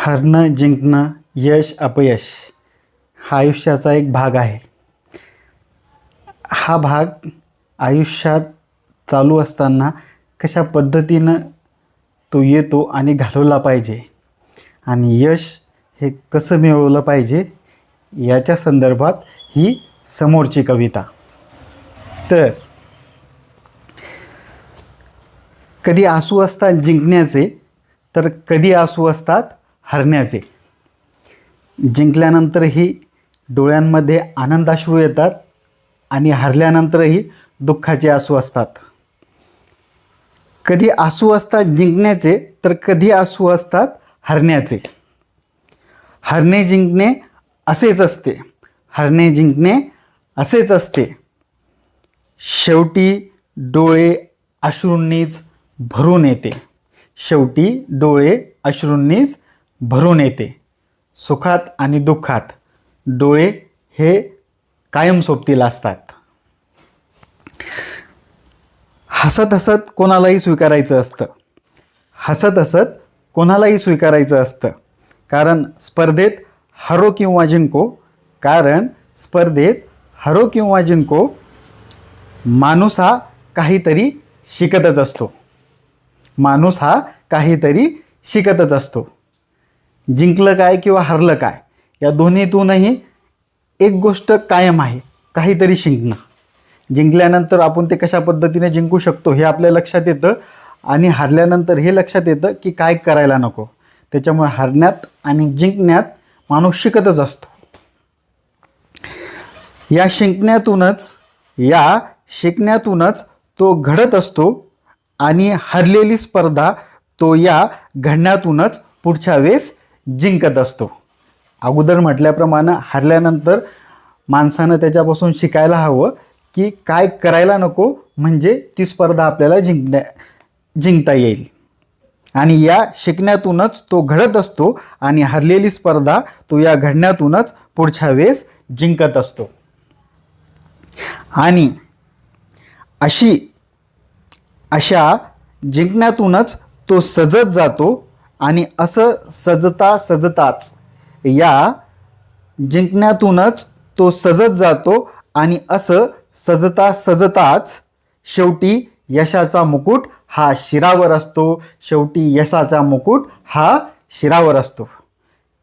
हरणं जिंकणं, यश अपयश हा आयुष्याचा एक भाग आहे. हा भाग आयुष्यात चालू असताना कशा पद्धतीनं तो येतो आणि घालवला पाहिजे आणि यश हे कसं मिळवलं पाहिजे याच्या संदर्भात ही समोरची कविता. तर कधी आसू असतात जिंकण्याचे, तर कधी आसू असतात हरण्याचे. जिंकल्यानंतरही डोळ्यांमध्ये आनंदाश्रू येतात आणि हरल्यानंतरही दुःखाचे आसू असतात. कधी आसू असतात जिंकण्याचे, तर कधी आसू असतात हरण्याचे. हरणे जिंकणे असेच असते, हरणे जिंकणे असेच असते. शेवटी डोळे अश्रूंनीच भरून येते, शेवटी डोळे अश्रूंनीच भरून येते. सुखात आणि दुःखात डोळे हे कायम सोबतीला असतात. हसत हसत कोणालाही स्वीकारायचं असतं, हसत हसत कोणालाही स्वीकारायचं असतं. कारण स्पर्धेत हरो किंवा जिंको, कारण स्पर्धेत हरो किंवा जिंको, माणूस हा काहीतरी शिकतच असतो, माणूस हा काहीतरी शिकतच असतो. जिंकलं काय किंवा हरलं काय या दोन्हीतूनही एक गोष्ट कायम आहे, काहीतरी शिकणं. जिंकल्यानंतर आपण ते कशा पद्धतीने जिंकू शकतो हे आपल्या लक्षात येतं आणि हरल्यानंतर हे लक्षात येतं की काय करायला नको. त्याच्यामुळे हरण्यात आणि जिंकण्यात माणूस शिकतच असतो. या शिकण्यातूनच तो घडत असतो आणि हरलेली स्पर्धा तो या घडण्यातूनच पुढच्या वेळेस जिंकत असतो. अगोदर म्हटल्याप्रमाणे हरल्यानंतर माणसानं त्याच्यापासून शिकायला हवं की काय करायला नको, म्हणजे ती स्पर्धा आपल्याला जिंकता येईल. आणि या शिकण्यातूनच तो घडत असतो आणि हरलेली स्पर्धा तो या घडण्यातूनच पुढच्या वेळेस जिंकत असतो. आणि अशा जिंकण्यातूनच तो सजत जातो आणि असं सजता सजताच या जिंकण्यातूनच तो सजत जातो आणि असं सजता सजताच शेवटी यशाचा मुकुट हा शिरावर असतो, शेवटी यशाचा मुकुट हा शिरावर असतो.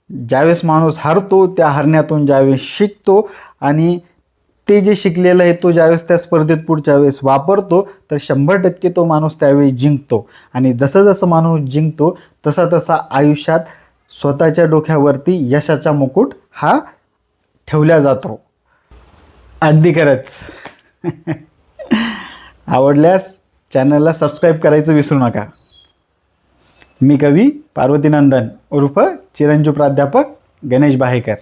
ज्यावेळेस माणूस हरतो त्या हरण्यातून ज्यावेळेस शिकतो आणि ते जे शिकलेलं आहे तो ज्यावेळेस त्या स्पर्धेत पुढच्या वेळेस वापरतो, तर 100% तो माणूस त्यावेळी जिंकतो. आणि जसं जसं माणूस जिंकतो तसा तसा आयुष्यात स्वतःच्या डोक्यावरती यशाचा मुकुट हा ठेवला जातो. अगदी खरंच. आवडल्यास चॅनलला सबस्क्राईब करायचं विसरू नका. मी कवी पार्वतीनंदन उर्फ चिरंजीव प्राध्यापक गणेश बाहेकर.